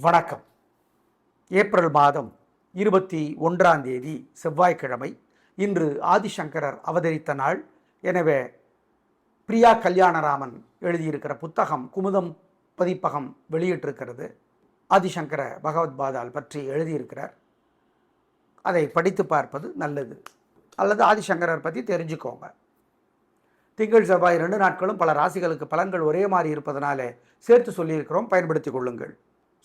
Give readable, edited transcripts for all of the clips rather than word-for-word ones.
வணக்கம். ஏப்ரல் மாதம் 21ஆம் தேதி செவ்வாய்க்கிழமை. இன்று ஆதிசங்கரர் அவதரித்த நாள். எனவே பிரியா கல்யாணராமன் எழுதியிருக்கிற புத்தகம் குமுதம் பதிப்பகம் வெளியிட்டிருக்கிறது. ஆதிசங்கர பகவத்பாதால் பற்றி எழுதியிருக்கிறார். அதை படித்து பார்ப்பது நல்லது, அல்லது ஆதிசங்கரர் பற்றி தெரிஞ்சுக்கோங்க. திங்கள் செவ்வாய் 2 நாட்களும் பல ராசிகளுக்கு பலன்கள் ஒரே மாதிரி இருப்பதனாலே சேர்த்து சொல்லியிருக்கிறோம், பயன்படுத்தி கொள்ளுங்கள்.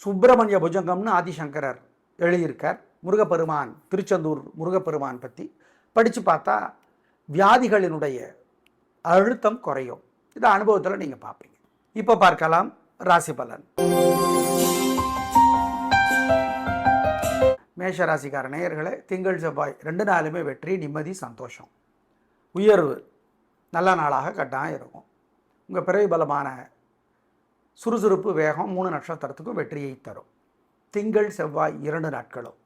சுப்பிரமணிய புஜங்கம்னு ஆதிசங்கரர் எழுதியிருக்கார். முருகப்பெருமான், திருச்செந்தூர் முருகப்பெருமான் பற்றி படித்து பார்த்தா வியாதிகளினுடைய அழுத்தம் குறையும். இது அனுபவத்தில் நீங்கள் பார்ப்பீங்க. இப்போ பார்க்கலாம் ராசி பலன். மேஷ ராசிக்கார நேயர்களே, திங்கள் செவ்வாய் 2 நாளுமே வெற்றி, நிம்மதி, சந்தோஷம், உயர்வு நல்ல நாளாக கட்டாயம் இருக்கும். உங்கள் பிறவி பலமான சுறுசுறுப்பு, வேகம் 3 நட்சத்திரத்துக்கும் வெற்றியை தரும். திங்கள் செவ்வாய் 2 நாட்களும்.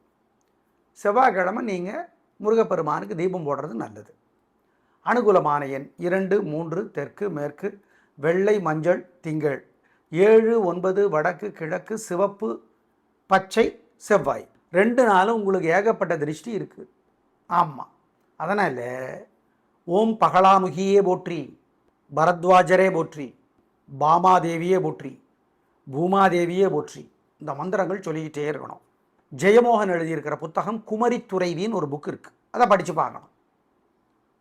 செவ்வாய்க்கிழமை நீங்கள் முருகப்பெருமானுக்கு தீபம் போடுறது நல்லது. அனுகூலமான எண் 2, 3, தெற்கு, மேற்கு, வெள்ளை, மஞ்சள், திங்கள், 7, 9, வடக்கு, கிழக்கு, சிவப்பு, பச்சை, செவ்வாய். 2 நாளும் உங்களுக்கு ஏகப்பட்ட திருஷ்டி இருக்குது. ஆமாம், அதனால் ஓம் பகலாமுகியே போற்றி, பரத்வாஜரே போற்றி, பாமாதேவியே போற்றி, பூமாதேவியே போற்றி, இந்த மந்திரங்கள் சொல்லிக்கிட்டே இருக்கணும். ஜெயமோகன் எழுதியிருக்கிற புத்தகம் குமரி துறைவின்னு ஒரு புக் இருக்குது, அதை படித்து பார்க்கணும்.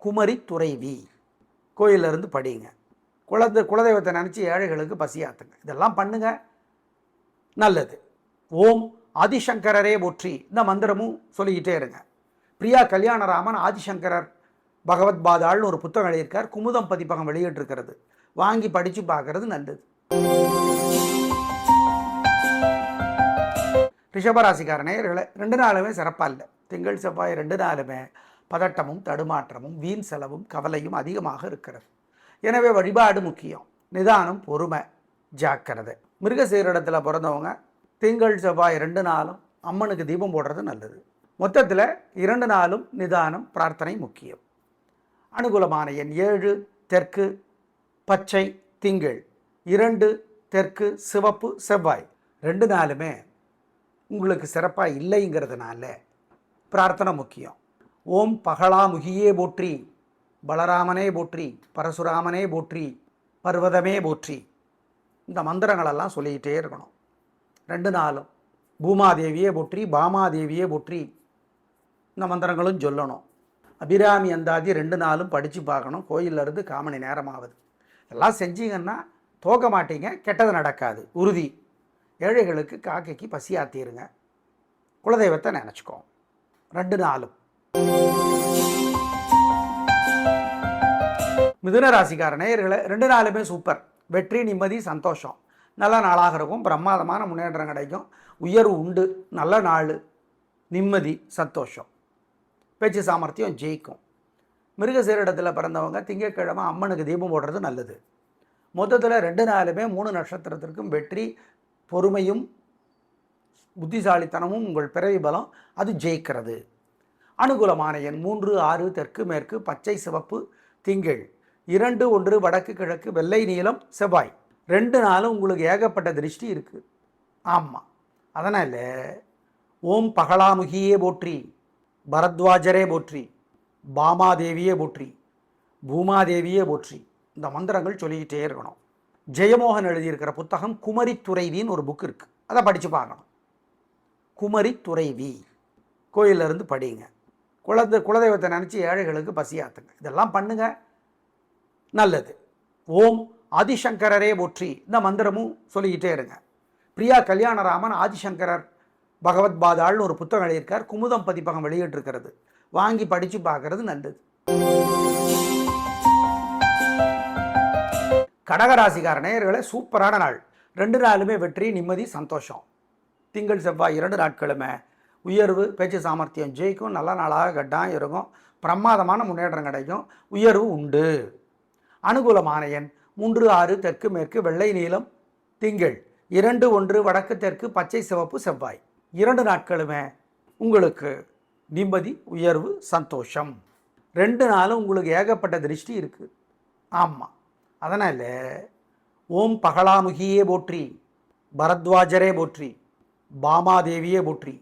குமரி துறைவி கோயிலிருந்து படிங்க. குலதெய்வத்தை நினச்சி ஏழைகளுக்கு பசியாத்துங்க. இதெல்லாம் பண்ணுங்க, நல்லது. ஓம் ஆதிசங்கரரே போற்றி, இந்த மந்திரமும் சொல்லிக்கிட்டே இருங்க. பிரியா கல்யாணராமன் ஆதிசங்கரர் பகவத்பாதாள்னு ஒரு புத்தகம் எழுதியிருக்கார். குமுதம் பதிப்பகம் வெளியிட்டிருக்கிறது. வாங்கி படித்து பார்க்கறது நல்லது. ரிஷபராசிக்கார நேயர்களே, 2 நாளுமே சிறப்பாக இல்லை. திங்கள் செவ்வாய் 2 நாளுமே பதட்டமும் தடுமாற்றமும் வீண் செலவும் கவலையும் அதிகமாக இருக்கிறது. எனவே வழிபாடு முக்கியம். நிதானம், பொறுமை, ஜாக்கிரதை. மிருகசீரிடத்தில் பிறந்தவங்க திங்கள் செவ்வாய் 2 நாளும் அம்மனுக்கு தீபம் போடுறது நல்லது. மொத்தத்தில் 2 நாளும் நிதானம், பிரார்த்தனை முக்கியம். அனுகூலமான எண் 7, தெற்கு, பச்சை, திங்கள், 2, தெற்கு, சிவப்பு, செவ்வாய். 2 நாளுமே உங்களுக்கு சிறப்பாக இல்லைங்கிறதுனால பிரார்த்தனை முக்கியம். ஓம் பகலாமுகியே போற்றி, பலராமனே போற்றி, பரசுராமனே போற்றி, பர்வதமே போற்றி, இந்த மந்திரங்களெல்லாம் சொல்லிக்கிட்டே இருக்கணும் 2 நாளும். பூமாதேவியே போற்றி, பாமாதேவியே போற்றி, இந்த மந்திரங்களும் சொல்லணும். அபிராமி அந்தாதி 2 நாளும் படித்து பார்க்கணும். கோயிலில் இருந்து 1/4 மணி நேரம் ஆகுது. எல்லாம் செஞ்சீங்கன்னா தோக்க மாட்டீங்க, கெட்டது நடக்காது, உறுதி. ஏழைகளுக்கு காக்கைக்கு பசியாத்திருங்க. குலதெய்வத்தை நினச்சிக்கோ 2 நாளும். மிதுன ராசிக்கார நேயர்களை 2 நாளுமே சூப்பர். வெற்றி, நிம்மதி, சந்தோஷம், நல்ல நாளாக இருக்கும். பிரமாதமான முன்னேற்றம் கிடைக்கும். உயர்வு உண்டு. நல்ல நாள், நிம்மதி, சந்தோஷம், பேச்சு சாமர்த்தியம் ஜெயிக்கும். மிருகசீரிடத்தில் பிறந்தவங்க திங்கட்கிழமை அம்மனுக்கு தீபம் போடுறது நல்லது. மொத்தத்தில் 2 நாளுமே 3 நட்சத்திரத்திற்கும் வெற்றி, பொறுமையும் புத்திசாலித்தனமும் உங்கள் பிறவி பலம், அது ஜெயிக்கிறது. அனுகூலமான எண் 3, 6, தெற்கு, மேற்கு, பச்சை, சிவப்பு, திங்கள், 2, 1, வடக்கு, கிழக்கு, வெள்ளை, நீலம், செவ்வாய். 2 நாளும் உங்களுக்கு ஏகப்பட்ட திருஷ்டி இருக்குது. ஆமாம், அதனால் ஓம் பகலாமுகியே போற்றி, பரத்வாஜரே போற்றி, பாமாதேவியே போற்றி, பூமாதேவியே போற்றி, இந்த மந்திரங்கள் சொல்லிக்கிட்டே இருக்கணும். ஜெயமோகன் எழுதியிருக்கிற புத்தகம் குமரி துறைவின்னு ஒரு புக் இருக்குது, அதை படித்து பார்க்கணும். குமரி துறைவி கோயிலிருந்து படிங்க. குலதெய்வத்தை நினச்சி ஏழைகளுக்கு பசியாத்துங்க. இதெல்லாம் பண்ணுங்க, நல்லது. ஓம் ஆதிசங்கரரே போற்றி, இந்த மந்திரமும் சொல்லிக்கிட்டே இருங்க. பிரியா கல்யாணராமன் ஆதிசங்கரர் பகவத்பாதாள்னு ஒரு புத்தகம் எழுதியிருக்கார். குமுதம் பதிப்பகம் வெளியிட்டிருக்கிறது. வாங்கி படித்து பார்க்கறது நல்லது. கடகராசிக்கார நேயர்களே, சூப்பரான நாள். 2 நாளுமே வெற்றி, நிம்மதி, சந்தோஷம். திங்கள் செவ்வாய் 2 நாட்களுமே உயர்வு, பேச்சு சாமர்த்தியம் ஜெயிக்கும். நல்ல நாளாக கட்டாயம் இருக்கும். பிரமாதமான முன்னேற்றம் கிடைக்கும். உயர்வு உண்டு. அனுகூலமான எண் 3, 6, தெற்கு, மேற்கு, வெள்ளை, நீலம், திங்கள், 2, 1, வடக்கு, தெற்கு, பச்சை, சிவப்பு, செவ்வாய். 2 நாட்களுமே உங்களுக்கு நிம்மதி, உயர்வு, சந்தோஷம். 2 நாளும் உங்களுக்கு ஏகப்பட்ட திருஷ்டி இருக்குது. ஆமாம், அதனால் ஓம் பகலாமுகியே போற்றி, பரத்வாஜரே போற்றி, பாமாதேவியே போற்றி,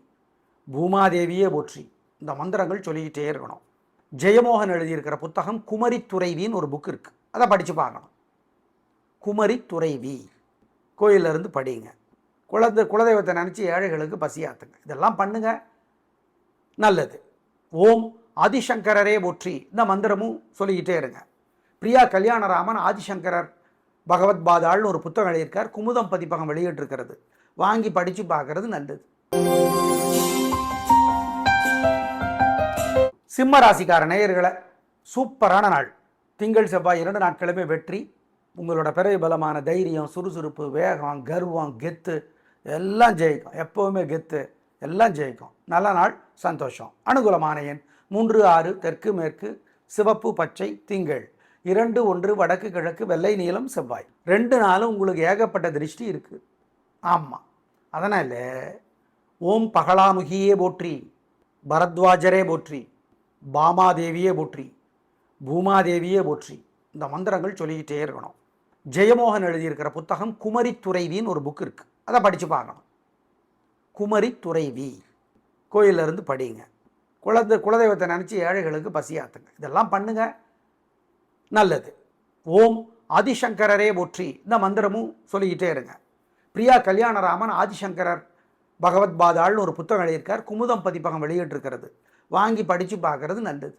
பூமாதேவியே போற்றி. இந்த மந்திரங்கள் சொல்லிக்கிட்டே இருக்கணும். ஜெயமோகன் எழுதியிருக்கிற புத்தகம் குமரி துறைவின்னு ஒரு புக் இருக்குது, அதை படித்து பார்க்கணும். குமரி துறைவி கோயிலிருந்து படிங்க. குலதெய்வத்தை நினச்சி ஏழைகளுக்கு பசியாத்துங்க. இதெல்லாம் பண்ணுங்க, நல்லது. ஓம் ஆதிசங்கரரே போற்றி இந்த மந்திரமும் சொல்லிக்கிட்டே இருங்க. பிரியா கல்யாணராமன் ஆதிசங்கரர் பகவத் பாதாள்னு ஒரு புத்தகம் எழுதியிருக்கார், குமுதம் பதிப்பகம் வெளியிட்டிருக்கிறது. வாங்கி படித்து பார்க்கறது நல்லது. சிம்ம ராசிக்கார நேயர்களை, சூப்பரான நாள். திங்கள் செவ்வாய் 2 நாட்களுமே வெற்றி. உங்களோட பிறவி பலமான தைரியம், சுறுசுறுப்பு, வேகம், கர்வம், கெத்து எல்லாம் ஜெயிக்கும். எப்போவுமே கெத்து எல்லாம் ஜெயிக்கும். நல்ல நாள், சந்தோஷம். அனுகூலமான எண் 3, 6, தெற்கு மேற்கு, சிவப்பு, பச்சை, திங்கள். 2, 1 வடக்கு கிழக்கு, வெள்ளை நீலம், செவ்வாய். 2 நாளும் உங்களுக்கு ஏகப்பட்ட திருஷ்டி இருக்குது. ஆமாம், அதனால் ஓம் பகலாமுகியே போற்றி, பரத்வாஜரே போற்றி, பாமாதேவியே போற்றி, பூமாதேவியே போற்றி. இந்த மந்திரங்கள் சொல்லிக்கிட்டே இருக்கணும். ஜெயமோகன் எழுதியிருக்கிற புத்தகம் குமரி துறைவின்னு ஒரு புக் இருக்குது, அதை படித்து பார்க்கணும். குமரி துறைவி கோயிலிருந்து படிங்க. குலதெய்வத்தை நினச்சி ஏழைகளுக்கு பசியாத்துங்க. இதெல்லாம் பண்ணுங்க, நல்லது. ஓம் ஆதிசங்கரரே போற்றி இந்த மந்திரமும் சொல்லிக்கிட்டே இருங்க. பிரியா கல்யாணராமன் ஆதிசங்கரர் பகவத் பாதாள்னு ஒரு புத்தகம் எழுதியிருக்கார், குமுதம் பதிப்பகம் வெளியிட்டிருக்கிறது. வாங்கி படித்து பார்க்கறது நல்லது.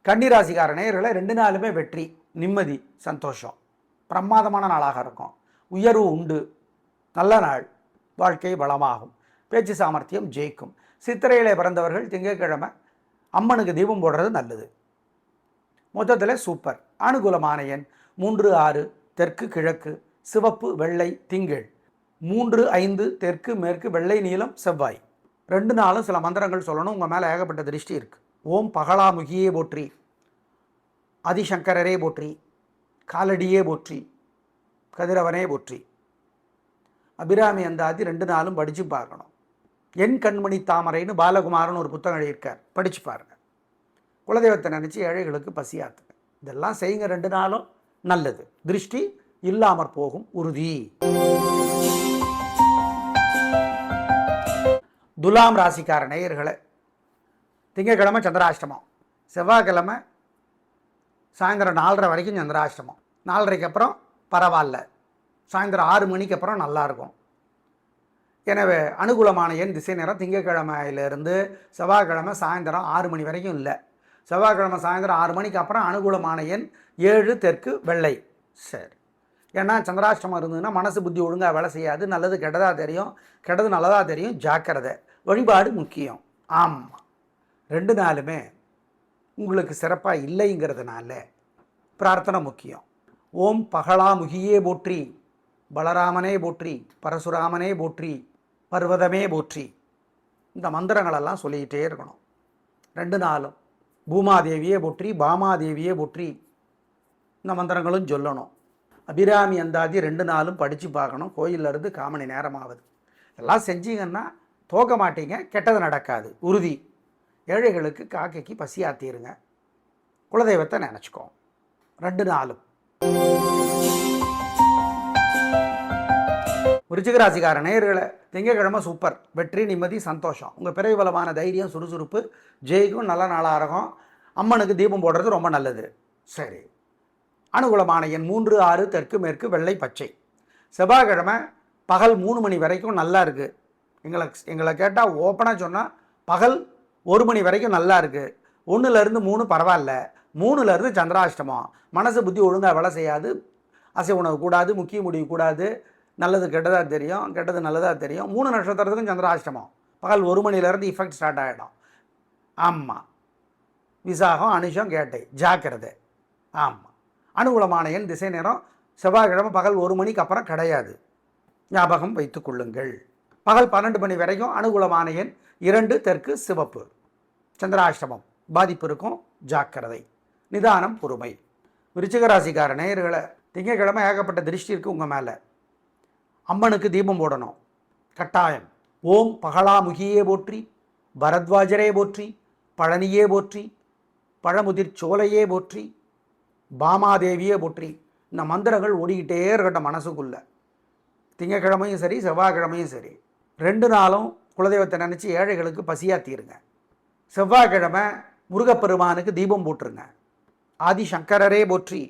கன்னிராசிக்கார நேயர்களை 2 நாளுமே வெற்றி, நிம்மதி, சந்தோஷம். பிரமாதமான நாளாக இருக்கும். உயர்வு உண்டு. நல்ல நாள். வாழ்க்கை வளமாகும். பேச்சு சாமர்த்தியம் ஜெயிக்கும். சித்திரையிலே பிறந்தவர்கள் திங்கட்கிழமை அம்மனுக்கு தீபம் போடுறது நல்லது. மொத்தத்தில் சூப்பர். அனுகூலமான எண் 3, 6 தெற்கு கிழக்கு, சிவப்பு, வெள்ளை, திங்கள். 3, 5 தெற்கு மேற்கு, வெள்ளை நீலம், செவ்வாய். 2 நாளும் சில மந்திரங்கள் சொல்லணும். உங்கள் மேலே ஏகப்பட்ட திருஷ்டி இருக்குது. ஓம் பகலாமுகியே போற்றி, ஆதிசங்கரரே போற்றி, காலடியே போற்றி, கதிரவனே போற்றி. அபிராமி அந்தாதி 2 நாளும் படித்து பார்க்கணும். என் கண்மணி தாமரைன்னு பாலகுமாரன் ஒரு புத்தகம் எழுதியிருக்கார், படித்து பாருங்கள். குலதெய்வத்தை நினச்சி ஏழைகளுக்கு பசியாத்துங்க. இதெல்லாம் செய்யுங்க, 2 நாளும் நல்லது. திருஷ்டி இல்லாமற் போகும், உறுதி. துலாம் ராசிக்கார நேயர்களை, திங்கட்கிழமை சந்திராஷ்டமம், செவ்வாய்க்கிழமை சாயந்தரம் 4:30 வரைக்கும் சந்திராஷ்டமம். 4:30க்கு அப்புறம் பரவாயில்ல, சாயந்தரம் 6 மணிக்கு அப்புறம் நல்லாயிருக்கும். எனவே அனுகூலமான எண் திசை நேரம் திங்கட்கிழமையிலேருந்து செவ்வாய்க்கிழமை சாயந்தரம் 6 மணி வரைக்கும் இல்லை. செவ்வாய்க்கிழமை சாயந்தரம் 6 மணிக்கு அப்புறம் அனுகூலமான எண் 7 தெற்கு, வெள்ளை. சரி, ஏன்னா சந்திராஷ்டமம் இருந்ததுன்னா மனசு புத்தி ஒழுங்காக வேலை செய்யாது. நல்லது கெட்டதாக தெரியும், கெட்டது நல்லதாக தெரியும். ஜாக்கிரதை. வழிபாடு முக்கியம். ஆமாம், 2 நாளுமே உங்களுக்கு சிறப்பாக இல்லைங்கிறதுனால பிரார்த்தனை முக்கியம். ஓம் பகலாமுகியே போற்றி, பலராமனே போற்றி, பரசுராமனே போற்றி, பர்வதமே போற்றி. இந்த மந்திரங்களெல்லாம் சொல்லிக்கிட்டே இருக்கணும் 2 நாளும். பூமாதேவியே போற்றி, பாமாதேவியே போற்றி. இந்த மந்திரங்களும் சொல்லணும். அபிராமி அந்தாதி 2 நாளும் படித்து பார்க்கணும். கோயிலிருந்து 1/4 மணி நேரம் ஆகுது. எல்லாம் செஞ்சீங்கன்னா தோக்க மாட்டீங்க, கெட்டது நடக்காது, உறுதி. ஏழைகளுக்கு காக்கைக்கு பசியாத்திருங்க. குலதெய்வத்தை நினச்சிக்கோ 2 நாளும். விருச்சிக ராசிக்கார நேயர்களை, திங்கட்கிழமை சூப்பர். வெற்றி, நிம்மதி, சந்தோஷம். உங்கள் பிறவி பலமான தைரியம், சுறுசுறுப்பு ஜெயிக்கும். நல்ல நாளாக இருக்கும். அம்மனுக்கு தீபம் போடுறது ரொம்ப நல்லது. சரி, அனுகூலமான எண் 3, 6 தெற்கு மேற்கு, வெள்ளை, பச்சை. செவ்வாய்க்கிழமை பகல் 3 மணி வரைக்கும் நல்லா இருக்குது. எங்களை கேட்டால் ஓப்பனாக சொன்னால் பகல் 1 மணி வரைக்கும் நல்லா இருக்குது. 1லேருந்து 3 பரவாயில்ல. 3லேருந்து சந்திராஷ்டமம். மனசு புத்தி ஒழுங்காக வேலை செய்யாது. அசை உணவு கூடாது, முக்கிய முடிவு கூடாது. நல்லது கெட்டதாக தெரியும், கெட்டது நல்லதாக தெரியும். 3 நட்சத்திரத்துக்கும் சந்திராஷ்டமம். பகல் 1 மணிலேருந்து இஃபெக்ட் ஸ்டார்ட் ஆகிடும். ஆமாம், விசாகம், அனுஷம், கேட்டை, ஜாக்கிரதை. ஆமாம், அனுகூலமான எண் திசை நேரம் செவ்வாய்க்கிழமை பகல் 1 மணிக்கு அப்புறம் கிடையாது, ஞாபகம் வைத்து கொள்ளுங்கள். பகல் 12 மணி வரைக்கும் அனுகூலமான எண் 2 தெற்கு, சிவப்பு. சந்திராஷ்டமம் பாதிப்பு இருக்கும், ஜாக்கிரதை. நிதானம், பொறுமை. விருச்சிக ராசிக்கார நேயர்களை, திங்கட்கிழமை ஏகப்பட்ட திருஷ்டி இருக்குது உங்கள் மேலே. அம்மனுக்கு தீபம் போடணும் கட்டாயம். ஓம் பகலாமுகியே போற்றி, பரத்வாஜரே போற்றி, பழனியே போற்றி, பழமுதிர் சோலையே போற்றி, பாமாதேவியே போற்றி. இந்த மந்திரங்கள் ஓடிக்கிட்டே இருக்கட்டும் மனசுக்குள்ளே. திங்கக்கிழமையும் சரி செவ்வாய்க்கிழமையும் சரி 2 நாளும் குலதெய்வத்தை நினச்சி ஏழைகளுக்கு பசியாக தீருங்க. செவ்வாய்க்கிழமை முருகப்பெருமானுக்கு தீபம் போட்டுருங்க. ஆதிசங்கரரே போற்றி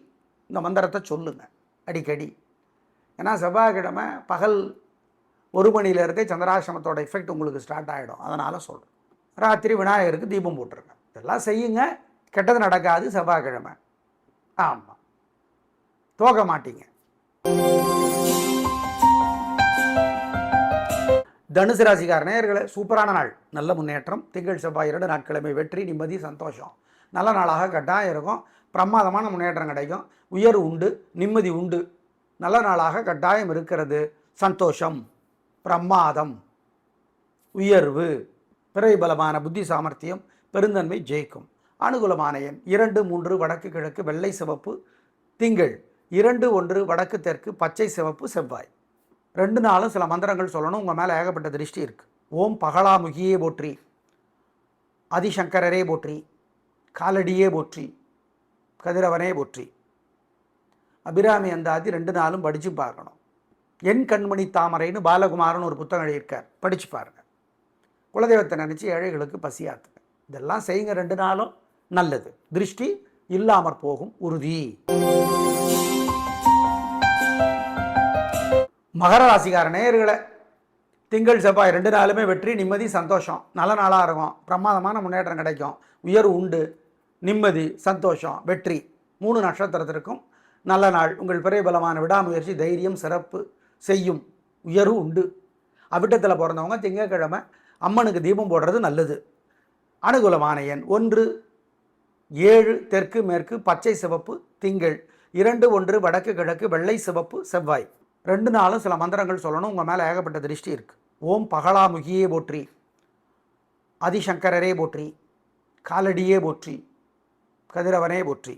இந்த மந்திரத்தை சொல்லுங்க அடிக்கடி. ஏன்னா செவ்வாய்க்கிழமை பகல் 1 மணிலேருந்தே சந்திராசிரமத்தோட எஃபெக்ட் உங்களுக்கு ஸ்டார்ட் ஆகிடும். அதனால் சொல்கிறேன். ராத்திரி விநாயகருக்கு தீபம் போட்டுருங்க. இதெல்லாம் செய்யுங்க, கெட்டது நடக்காது. செவ்வாய்க்கிழமை ஆமாம், தோக்க மாட்டீங்க. தனுசு ராசிக்கார நேயர்களே, சூப்பரான நாள், நல்ல முன்னேற்றம். திங்கள் செவ்வாய் 2 நாட்கிழமை வெற்றி, நிம்மதி, சந்தோஷம். நல்ல நாளாக கட்டாயம் இருக்கும். பிரமாதமான முன்னேற்றம் கிடைக்கும். உயர்வு உண்டு, நிம்மதி உண்டு. நல்ல நாளாக கட்டாயம் இருக்கிறது. சந்தோஷம், பிரமாதம், உயர்வு, பிறைபலமான புத்தி சாமர்த்தியம், பெருந்தன்மை ஜெயிக்கும். அனுகூலமான எண் 2, 3, வடக்கு கிழக்கு, வெள்ளை சிவப்பு திங்கள், 2, 1 வடக்கு தெற்கு, பச்சை சிவப்பு செவ்வாய். 2 நாளும் சில மந்திரங்கள் சொல்லணும். உங்கள் மேலே ஏகப்பட்ட திருஷ்டி இருக்குது. ஓம் பகலாமுகியே போற்றி, ஆதிசங்கரரே போற்றி, காலடியே போற்றி, கதிரவனே போற்றி. அபிராமி அந்தாதி 2 நாளும் படித்து பார்க்கணும். என் கண்மணி தாமரைன்னு பாலகுமாரன் ஒரு புத்தகம் எழுதியிருக்கார், படித்து பாருங்கள். குலதெய்வத்தை நினச்சி ஏழைகளுக்கு பசியாத்துங்க. இதெல்லாம் செய்யுங்க. 2 நாளும் நல்லது. திருஷ்டி இல்லாமற் போகும் உறுதி. மகர ராசிக்கார நேயர்களே, திங்கள் செவ்வாய் 2 நாளுமே வெற்றி, நிம்மதி, சந்தோஷம். நல்ல நாளாக இருக்கும். பிரமாதமான முன்னேற்றம் கிடைக்கும். உயர்வு உண்டு, நிம்மதி, சந்தோஷம், வெற்றி. 3 நட்சத்திரத்திற்கும் நல்ல நாள். உங்கள் பிறைபலமான விடாமுயற்சி, தைரியம், சிறப்பு செய்யும். உயர்வு உண்டு. அவிட்டத்தில் பிறந்தவங்க திங்கட்கிழமை அம்மனுக்கு தீபம் போடுறது நல்லது. அனுகூலமான எண் 1, 7 தெற்கு மேற்கு, பச்சை சிவப்பு திங்கள், 2, 1 வடக்கு கிழக்கு, வெள்ளை சிவப்பு செவ்வாய். 2 நாளும் சில மந்திரங்கள் சொல்லணும். உங்கள் மேலே ஏகப்பட்ட திருஷ்டி இருக்குது. ஓம் பகலாமுகியே போற்றி, ஆதிசங்கரரே போற்றி, காலடியே போற்றி, கதிரவனே போற்றி.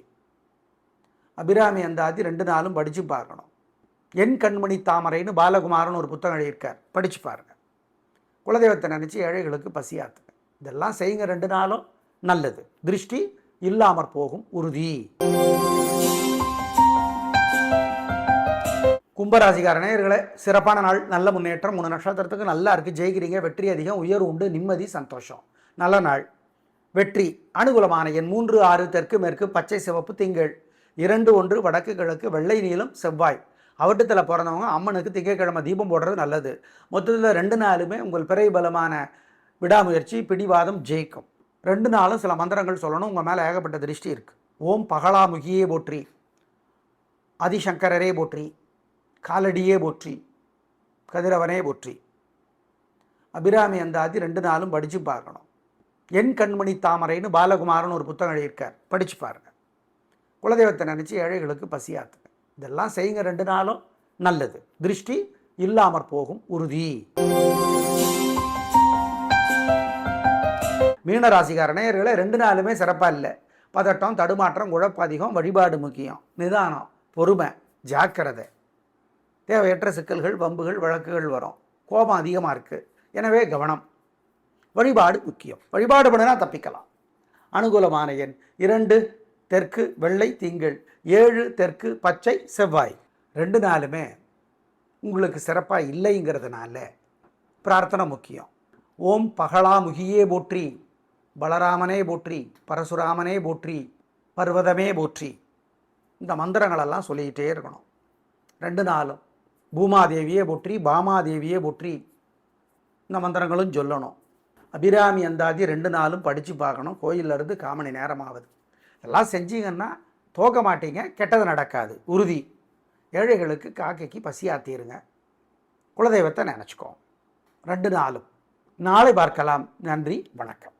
அபிராமி அந்தாதி 2 நாளும் படித்து பார்க்கணும். என் கண்மணி தாமரைன்னு பாலகுமாரன் ஒரு புத்தகம் எழுதியிருக்கார், படித்து பாருங்கள். குலதெய்வத்தை நினச்சி ஏழைகளுக்கு பசியாத்துங்க. இதெல்லாம் செய்யுங்க. 2 நாளும் நல்லது. திருஷ்டி இல்லாமற் போகும் உறுதி. கும்பராசிக்கார நேயர்களே, சிறப்பான நாள், நல்ல முன்னேற்றம். 3 நட்சத்திரத்துக்கு நல்லா இருக்குது. ஜெயிக்கிறீங்க, வெற்றி அதிகம், உயர்வு உண்டு, நிம்மதி, சந்தோஷம். நல்ல நாள், வெற்றி. அனுகூலமான எண் 3, 6 தெற்கு மேற்கு, பச்சை சிவப்பு திங்கள், 2, 1 வடக்கு கிழக்கு, வெள்ளை நீலம் செவ்வாய். அவட்டத்தில் பிறந்தவங்க அம்மனுக்கு திங்கட்கிழமை தீபம் போடுறது நல்லது. மொத்தத்தில் 2 நாளுமே உங்கள் பிறைபலமான விடாமுயற்சி, பிடிவாதம் ஜெயிக்கும். 2 நாளும் சில மந்திரங்கள் சொல்லணும். உங்கள் மேலே ஏகப்பட்ட திருஷ்டி இருக்குது. ஓம் பகலாமுகியே போற்றி, ஆதிசங்கரரே போற்றி, காலடியே போற்றி, கதிரவனே போற்றி. அபிராமி அந்தாதி 2 நாளும் படித்து பார்க்கணும். என் கண்மணி தாமரைன்னு பாலகுமாரன் ஒரு புத்தகம் எழுதியிருக்கார், படித்து பாருங்கள். குலதெய்வத்தை நினச்சி ஏழைகளுக்கு பசியாத்துங்க. இதெல்லாம் செய்யுங்க. 2 நாளும் நல்லது. திருஷ்டி இல்லாமற் போகும் உறுதி. மீனராசிக்கார நேயர்களே, 2 நாளுமே சிறப்பாக இல்லை. பதட்டம், தடுமாற்றம், குழப்பம் அதிகம். வழிபாடு முக்கியம். நிதானம், பொறுமை, ஜாக்கிரதை. தேவையற்ற சிக்கல்கள், வம்புகள், வழக்குகள் வரும். கோபம் அதிகமாக இருக்குது, எனவே கவனம். வழிபாடு முக்கியம். வழிபாடு பண்ணினா தப்பிக்கலாம். அனுகூலமான எண் 2 தெற்கு வெள்ளை திங்கள், 7 தெற்கு பச்சை செவ்வாய். 2 நாளுமே உங்களுக்கு சிறப்பாக இல்லைங்கிறதுனால பிரார்த்தனை முக்கியம். ஓம் பகலாமுகியே போற்றி, பலராமனே போற்றி, பரசுராமனே போற்றி, பர்வதமே போற்றி. இந்த மந்திரங்களெல்லாம் சொல்லிக்கிட்டே இருக்கணும். 2 நாளும் பூமாதேவியே போற்றி, பாமாதேவியே போற்றி. இந்த மந்திரங்களும் சொல்லணும். அபிராமி அந்தாதி 2 நாளும் படித்து பார்க்கணும். கோயிலில் இருந்து 1/4 மணி நேரம் ஆகுது. இதெல்லாம் செஞ்சீங்கன்னா தோக்க மாட்டீங்க, கெட்டது நடக்காது உறுதி. ஏழைகளுக்கு காக்கைக்கு பசியாத்திருங்க. குலதெய்வத்தை நினச்சிக்கோ. 2 நாளும். நாளை பார்க்கலாம். நன்றி, வணக்கம்.